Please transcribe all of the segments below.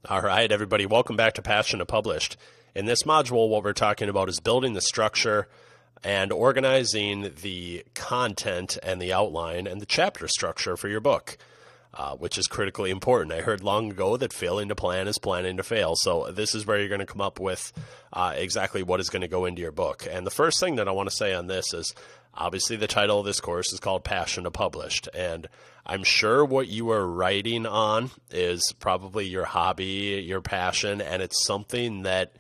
All right, everybody, welcome back to Passion to Published. In this module, what we're talking about is building the structure and organizing the content and the outline and the chapter structure for your book, which is critically important. I heard long ago that failing to plan is planning to fail. So this is where you're going to come up with exactly what is going to go into your book. And the first thing that I want to say on this is, obviously the title of this course is called Passion to Published. And I'm sure what you are writing on is probably your hobby, your passion, and it's something that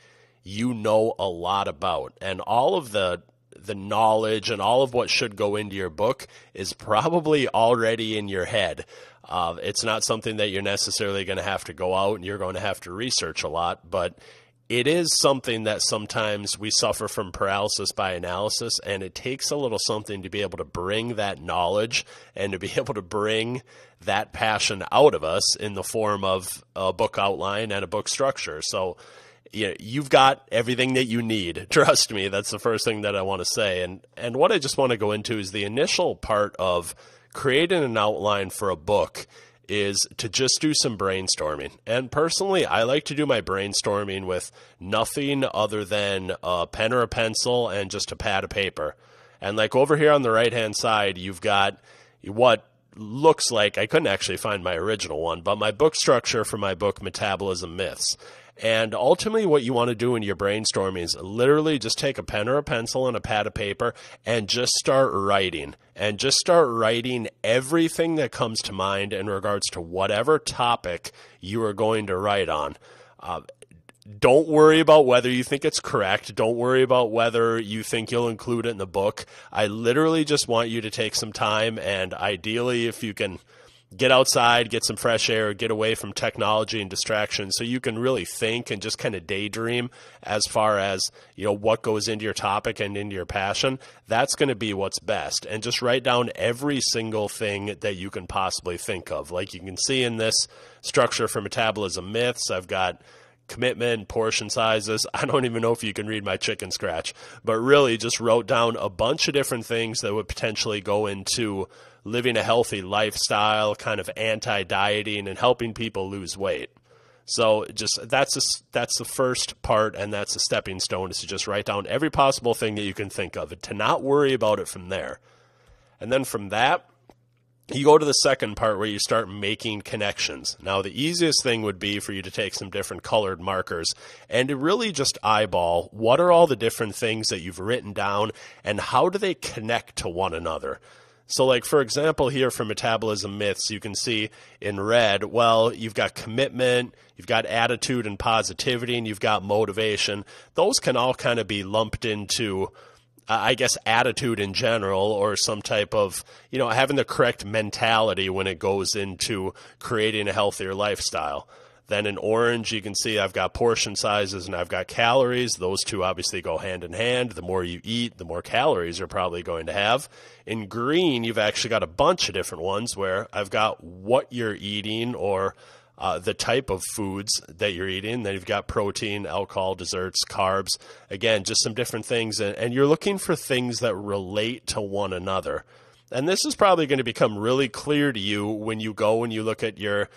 you know a lot about. And all of the knowledge and all of what should go into your book is probably already in your head. It's not something that you're necessarily going to have to go out and you're going to have to research a lot, but it is something that sometimes we suffer from paralysis by analysis, and it takes a little something to be able to bring that knowledge and to be able to bring that passion out of us in the form of a book outline and a book structure. So you've got everything that you need. Trust me, that's the first thing that I want to say. And what I just want to go into is the initial part of creating an outline for a book is to just do some brainstorming. And personally, I like to do my brainstorming with nothing other than a pen or a pencil and just a pad of paper. And like over here on the right-hand side, you've got what looks like, I couldn't actually find my original one, but my book structure for my book, Metabolism Myths. And ultimately what you want to do in your brainstorming is literally just take a pen or a pencil and a pad of paper and just start writing. And just start writing everything that comes to mind in regards to whatever topic you are going to write on. Don't worry about whether you think it's correct. Don't worry about whether you think you'll include it in the book. I literally just want you to take some time, and ideally if you can get outside, get some fresh air, get away from technology and distractions so you can really think and just kind of daydream as far as, what goes into your topic and into your passion. That's going to be what's best. And just write down every single thing that you can possibly think of. Like you can see in this structure for Metabolism Myths, I've got commitment, portion sizes. I don't even know if you can read my chicken scratch, but really just wrote down a bunch of different things that would potentially go into living a healthy lifestyle, kind of anti-dieting and helping people lose weight. So just that's the first part, and that's a stepping stone, is to just write down every possible thing that you can think of and to not worry about it from there. And then from that, you go to the second part where you start making connections. Now, the easiest thing would be for you to take some different colored markers and to really just eyeball what are all the different things that you've written down and how do they connect to one another. So like, for example, here for Metabolism Myths, you can see in red, well, you've got commitment, you've got attitude and positivity, and you've got motivation. Those can all kind of be lumped into attitude in general, or some type of, having the correct mentality when it goes into creating a healthier lifestyle. Then in orange, you can see I've got portion sizes and I've got calories. Those two obviously go hand in hand. The more you eat, the more calories you're probably going to have. In green, you've actually got a bunch of different ones where I've got what you're eating, or the type of foods that you're eating. Then you've got protein, alcohol, desserts, carbs. Again, just some different things. And you're looking for things that relate to one another. And this is probably going to become really clear to you when you go and you look at your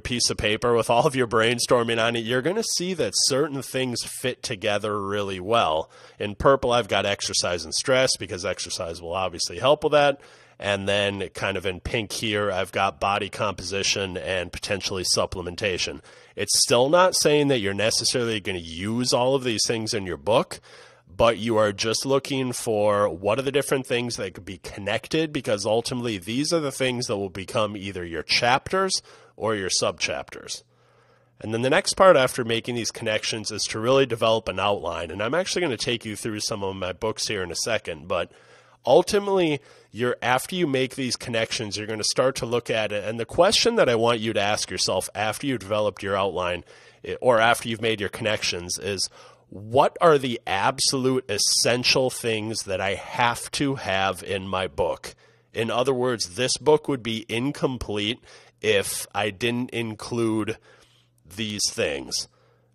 piece of paper with all of your brainstorming on it. You're going to see that certain things fit together really well. In purple, I've got exercise and stress, because exercise will obviously help with that. And then kind of in pink here, I've got body composition and potentially supplementation. It's still not saying that you're necessarily going to use all of these things in your book, but you are just looking for what are the different things that could be connected, because ultimately these are the things that will become either your chapters or your subchapters. And then the next part after making these connections is to really develop an outline. And I'm actually going to take you through some of my books here in a second, but ultimately, after you make these connections, you're going to start to look at it. And the question that I want you to ask yourself after you've developed your outline, or after you've made your connections, is what are the absolute essential things that I have to have in my book? In other words, this book would be incomplete if I didn't include these things.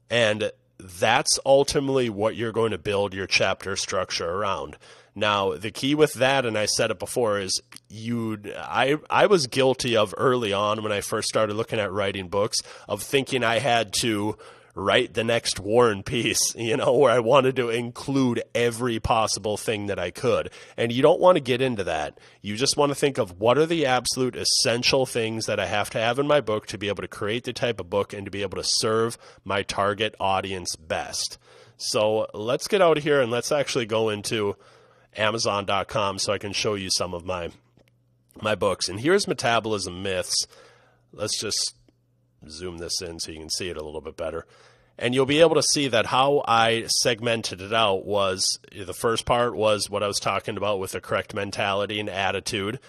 And that's ultimately what you're going to build your chapter structure around. Now, the key with that, and I said it before, is I was guilty of early on when I first started looking at writing books of thinking I had to write the next War and Peace, where I wanted to include every possible thing that I could. And you don't want to get into that. You just want to think of what are the absolute essential things that I have to have in my book to be able to create the type of book and to be able to serve my target audience best. So let's get out of here and let's actually go into Amazon.com so I can show you some of my books. And here's Metabolism Myths. Let's just zoom this in so you can see it a little bit better. And you'll be able to see that how I segmented it out was the first part was what I was talking about with the correct mentality and attitude.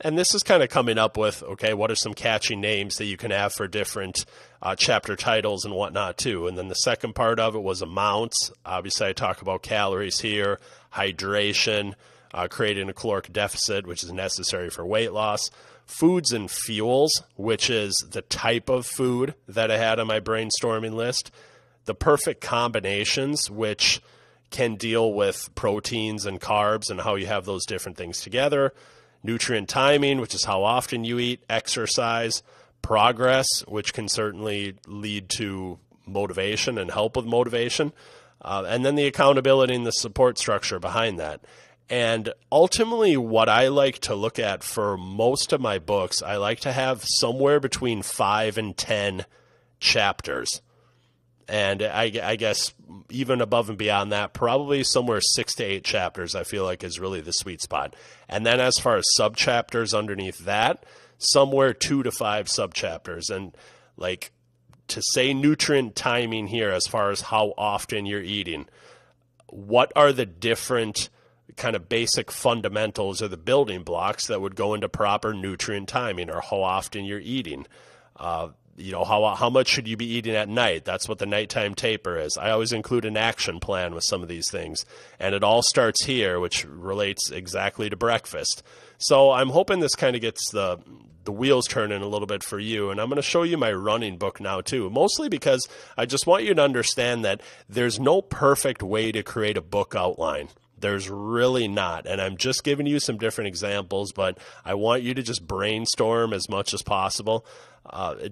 And this is kind of coming up with, okay, what are some catchy names that you can have for different chapter titles and whatnot too. And then the second part of it was amounts. Obviously, I talk about calories here, hydration, creating a caloric deficit, which is necessary for weight loss. Foods and fuels, which is the type of food that I had on my brainstorming list. The perfect combinations, which can deal with proteins and carbs and how you have those different things together. Nutrient timing, which is how often you eat. Exercise. Progress, which can certainly lead to motivation and help with motivation. And then the accountability and the support structure behind that. And ultimately, what I like to look at for most of my books, I like to have somewhere between 5 and 10 chapters. And I guess even above and beyond that, probably somewhere 6 to 8 chapters I feel like is really the sweet spot. And then as far as subchapters underneath that, somewhere 2 to 5 subchapters. And like to say nutrient timing here as far as how often you're eating, what are the different kind of basic fundamentals or the building blocks that would go into proper nutrient timing, or how often you're eating? How much should you be eating at night? That's what the nighttime taper is. I always include an action plan with some of these things. And it all starts here, which relates exactly to breakfast. So I'm hoping this kind of gets the wheels turning a little bit for you. And I'm going to show you my running book now too, mostly because I just want you to understand that there's no perfect way to create a book outline. There's really not. And I'm just giving you some different examples, but I want you to just brainstorm as much as possible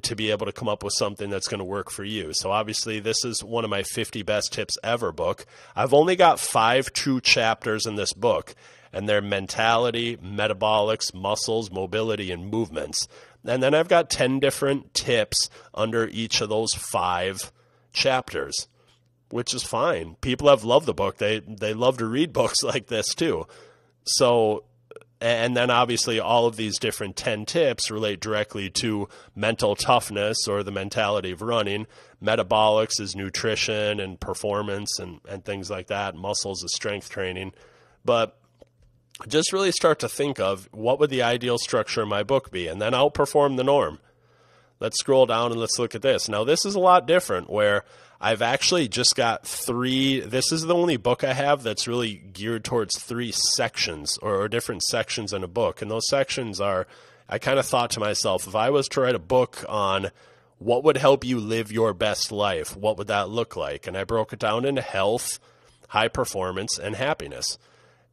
to be able to come up with something that's going to work for you. So obviously this is one of my 50 best tips ever book. I've only got 5 true chapters in this book, and they're mentality, metabolics, muscles, mobility, and movements. And then I've got 10 different tips under each of those 5 chapters, which is fine. People have loved the book. They love to read books like this too. So, and then obviously all of these different 10 tips relate directly to mental toughness or the mentality of running. Metabolics is nutrition and performance and things like that. Muscles is strength training. But just really start to think of what would the ideal structure of my book be, and then outperform the norm. Let's scroll down and let's look at this. Now, this is a lot different where I've actually just got 3. This is the only book I have that's really geared towards 3 sections or different sections in a book. And those sections are, I kind of thought to myself, if I was to write a book on what would help you live your best life, what would that look like? And I broke it down into health, high performance, and happiness.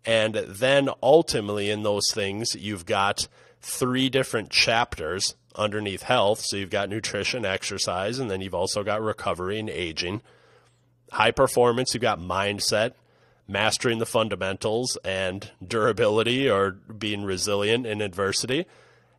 And then ultimately in those things, you've got 3 different chapters underneath health. So you've got nutrition, exercise, and then you've also got recovery and aging. High performance, you've got mindset, mastering the fundamentals, and durability or being resilient in adversity.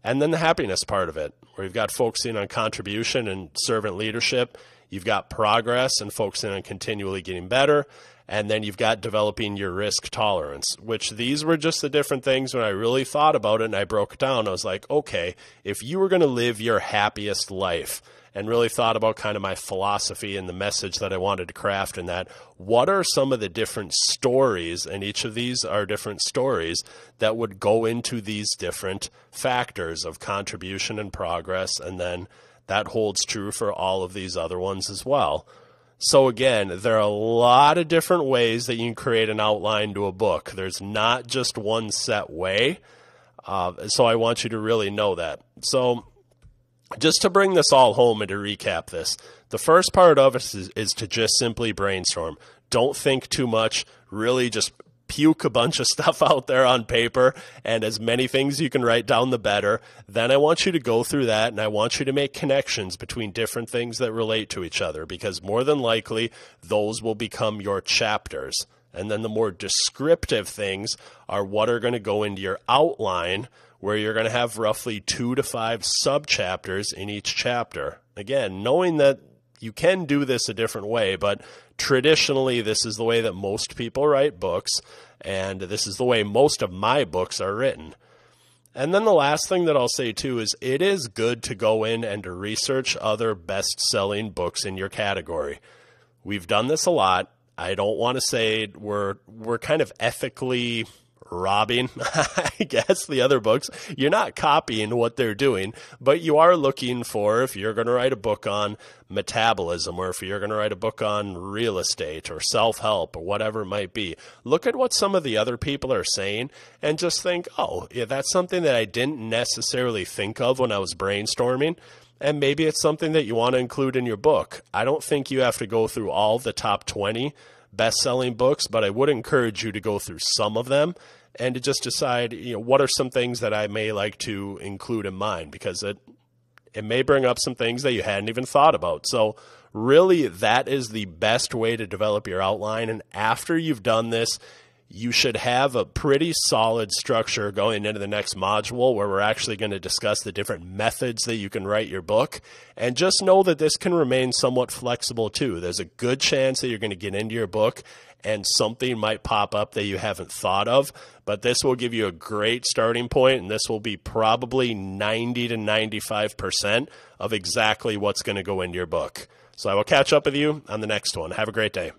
And then the happiness part of it, where you've got focusing on contribution and servant leadership. You've got progress and focusing on continually getting better. And then you've got developing your risk tolerance, which these were just the different things when I really thought about it and I broke it down. I was like, okay, if you were going to live your happiest life, and really thought about kind of my philosophy and the message that I wanted to craft in that, what are some of the different stories, and each of these are different stories, that would go into these different factors of contribution and progress, and then that holds true for all of these other ones as well. So again, there are a lot of different ways that you can create an outline to a book. There's not just one set way. So I want you to really know that. So just to bring this all home and to recap this, the first part of it is to just simply brainstorm. Don't think too much. Really just puke a bunch of stuff out there on paper, and as many things you can write down, the better. Then I want you to go through that, and I want you to make connections between different things that relate to each other, because more than likely, those will become your chapters. And then the more descriptive things are what are going to go into your outline, where you're going to have roughly 2 to 5 sub-chapters in each chapter. Again, knowing that you can do this a different way, but traditionally this is the way that most people write books, and this is the way most of my books are written. And then the last thing that I'll say too is it is good to go in and to research other best-selling books in your category. We've done this a lot. I don't want to say we're kind of ethically robbing, I guess, the other books. You're not copying what they're doing, but you are looking for, if you're going to write a book on metabolism, or if you're going to write a book on real estate or self-help or whatever it might be, look at what some of the other people are saying and just think, oh, yeah, that's something that I didn't necessarily think of when I was brainstorming. And maybe it's something that you want to include in your book. I don't think you have to go through all the top 20 best-selling books, but I would encourage you to go through some of them and to just decide, what are some things that I may like to include in mine, because it may bring up some things that you hadn't even thought about. So really, that is the best way to develop your outline. And after you've done this, you should have a pretty solid structure going into the next module, where we're actually going to discuss the different methods that you can write your book. And just know that this can remain somewhat flexible too. There's a good chance that you're going to get into your book and something might pop up that you haven't thought of, but this will give you a great starting point, and this will be probably 90 to 95% of exactly what's going to go into your book. So I will catch up with you on the next one. Have a great day.